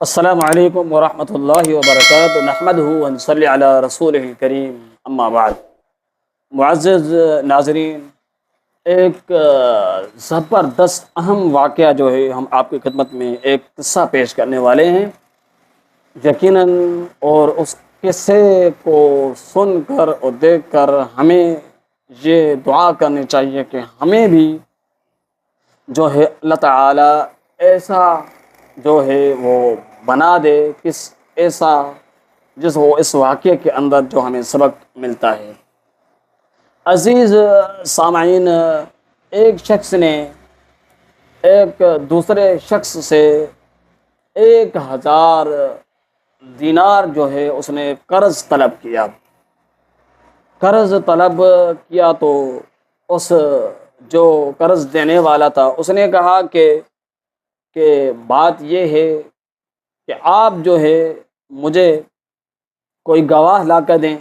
السلام علیکم ورحمۃ اللہ وبرکاتہ، نحمدہ ونصلی علی رسولہ الکریم، اما بعد۔ معزز ناظرین، ایک زبردست اہم واقعہ جو ہے ہم آپ کی خدمت میں ایک قصہ پیش کرنے والے ہیں یقیناً، اور اس قصے کو سن کر اور دیکھ کر ہمیں یہ دعا کرنی چاہیے کہ ہمیں بھی جو ہے اللہ تعالیٰ ایسا جو ہے وہ بنا دے، ایسا جس وہ اس واقعے کے اندر جو ہمیں سبق ملتا ہے۔ عزیز سامعین، ایک شخص نے ایک دوسرے شخص سے 1000 دینار جو ہے اس نے قرض طلب کیا۔ قرض طلب کیا تو اس جو قرض دینے والا تھا اس نے کہا کہ بات یہ ہے کہ آپ جو ہے مجھے کوئی گواہ لا کر دیں،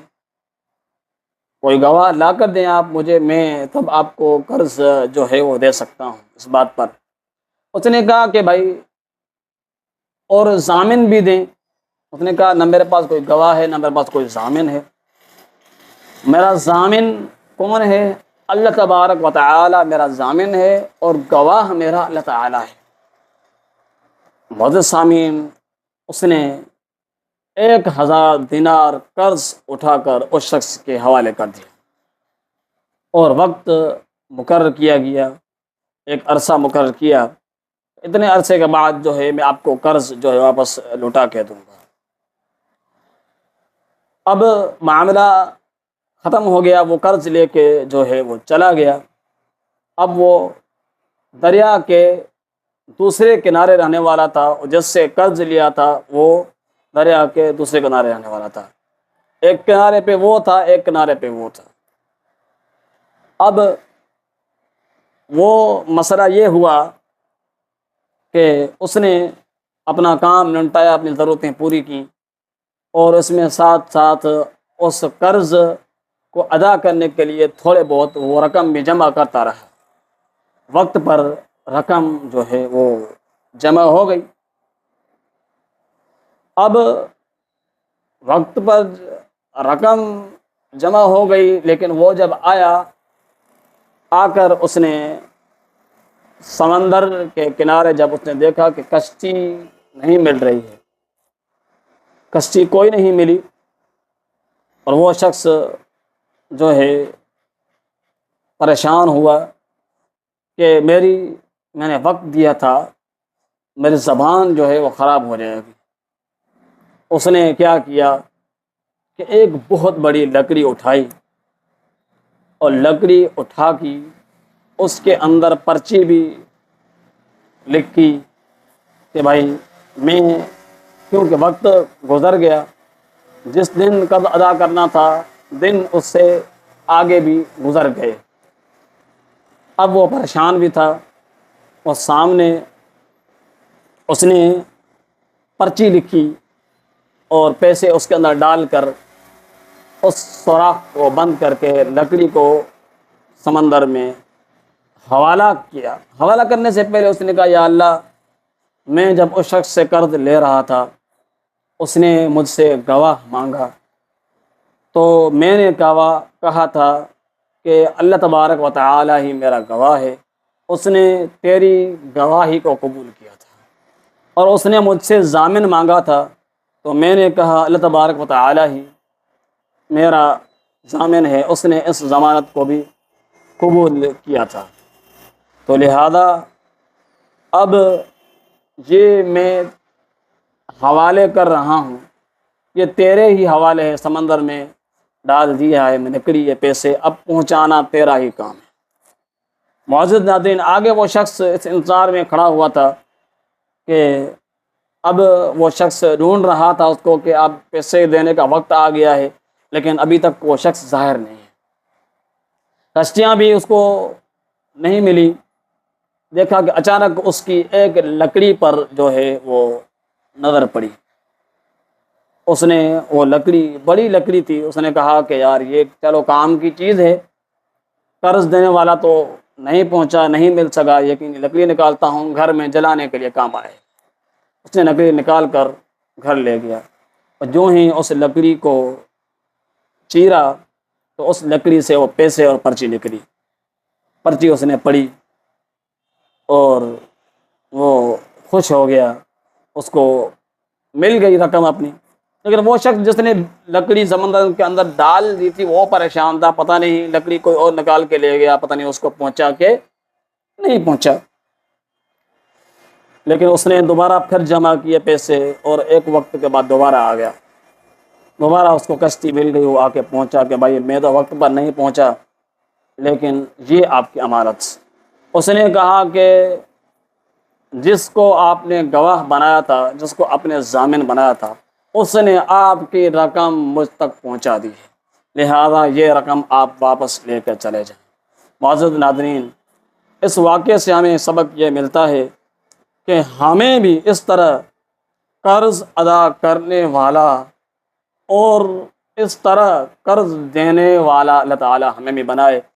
کوئی گواہ لا کر دیں آپ مجھے، میں تب آپ کو قرض جو ہے وہ دے سکتا ہوں۔ اس بات پر اس نے کہا کہ بھائی اور ضامن بھی دیں۔ اس نے کہا نہ میرے پاس کوئی گواہ ہے نہ میرے پاس کوئی ضامن ہے، میرا ضامن کون ہے؟ اللہ تبارک و تعالی میرا ضامن ہے اور گواہ میرا اللہ تعالی ہے۔ معزز سامعین، اس نے 1000 دینار قرض اٹھا کر اس شخص کے حوالے کر دیا اور وقت مقرر کیا گیا، ایک عرصہ مقرر کیا، اتنے عرصے کے بعد جو ہے میں آپ کو قرض جو ہے واپس لوٹا کے دوں گا۔ اب معاملہ ختم ہو گیا، وہ قرض لے کے جو ہے وہ چلا گیا۔ اب وہ دریا کے دوسرے کنارے رہنے والا تھا، جس سے قرض لیا تھا وہ دریا کے دوسرے کنارے رہنے والا تھا۔ ایک کنارے پہ وہ تھا، ایک کنارے پہ وہ تھا۔ اب وہ مسئلہ یہ ہوا کہ اس نے اپنا کام نمٹایا، اپنی ضرورتیں پوری کی، اور اس میں ساتھ ساتھ اس قرض کو ادا کرنے کے لیے تھوڑے بہت وہ رقم بھی جمع کرتا رہا۔ وقت پر رقم جو ہے وہ جمع ہو گئی۔ اب وقت پر رقم جمع ہو گئی، لیکن وہ جب آ کر اس نے سمندر کے کنارے جب اس نے دیکھا کہ کشتی نہیں مل رہی ہے، کشتی کوئی نہیں ملی، اور وہ شخص جو ہے پریشان ہوا کہ میں نے وقت دیا تھا، میری زبان جو ہے وہ خراب ہو جائے گی۔ اس نے کیا کیا کہ ایک بہت بڑی لکڑی اٹھائی، اور لکڑی اٹھا کی اس کے اندر پرچی بھی لکھی کہ بھائی میں، کیونکہ وقت گزر گیا، جس دن قرض ادا کرنا تھا دن اس سے آگے بھی گزر گئے۔ اب وہ پریشان بھی تھا، اور سامنے اس نے پرچی لکھی اور پیسے اس کے اندر ڈال کر اس سوراخ کو بند کر کے لکڑی کو سمندر میں حوالہ کیا۔ حوالہ کرنے سے پہلے اس نے کہا یا اللہ، میں جب اس شخص سے قرض لے رہا تھا اس نے مجھ سے گواہ مانگا، تو میں نے کہا تھا کہ اللہ تبارک و تعالی ہی میرا گواہ ہے، اس نے تیری گواہی کو قبول کیا تھا، اور اس نے مجھ سے ضامن مانگا تھا، تو میں نے کہا اللہ تبارک و تعالی ہی میرا ضامن ہے، اس نے اس ضمانت کو بھی قبول کیا تھا۔ تو لہذا اب یہ میں حوالے کر رہا ہوں، یہ تیرے ہی حوالے ہے، سمندر میں ڈال دیا ہے میں نے لکڑی، یہ پیسے اب پہنچانا تیرا ہی کام ہے۔ معزز ناظرین، آگے وہ شخص اس انتظار میں کھڑا ہوا تھا کہ اب وہ شخص ڈھونڈ رہا تھا اس کو کہ اب پیسے دینے کا وقت آ گیا ہے، لیکن ابھی تک وہ شخص ظاہر نہیں ہے۔ کشتیاں بھی اس کو نہیں ملی۔ دیکھا کہ اچانک اس کی ایک لکڑی پر جو ہے وہ نظر پڑی۔ اس نے وہ لکڑی، بڑی لکڑی تھی، اس نے کہا کہ یار یہ چلو کام کی چیز ہے، قرض دینے والا تو نہیں پہنچا، نہیں مل سکا، لیکن لکڑی نکالتا ہوں، گھر میں جلانے کے لیے کام آئے۔ اس نے لکڑی نکال کر گھر لے گیا، اور جو ہی اس لکڑی کو چیرا تو اس لکڑی سے وہ پیسے اور پرچی نکلی۔ پرچی اس نے پڑھی اور وہ خوش ہو گیا، اس کو مل گئی رقم اپنی۔ لیکن وہ شخص جس نے لکڑی سمندر کے اندر ڈال دی تھی وہ پریشان تھا، پتہ نہیں لکڑی کوئی اور نکال کے لے گیا، پتہ نہیں اس کو پہنچا کے نہیں پہنچا۔ لیکن اس نے دوبارہ پھر جمع کیے پیسے، اور ایک وقت کے بعد دوبارہ آ گیا، دوبارہ اس کو کشتی مل گئی، وہ آ کے پہنچا کہ بھائی میں تو وقت پر نہیں پہنچا لیکن یہ آپ کی امانت۔ اس نے کہا کہ جس کو آپ نے گواہ بنایا تھا، جس کو اپنے ضامن بنایا تھا، اس نے آپ کی رقم مجھ تک پہنچا دی ہے، لہذا یہ رقم آپ واپس لے کر چلے جائیں۔ معزز ناظرین، اس واقعے سے ہمیں سبق یہ ملتا ہے کہ ہمیں بھی اس طرح قرض ادا کرنے والا اور اس طرح قرض دینے والا اللہ تعالی ہمیں بھی بنائے۔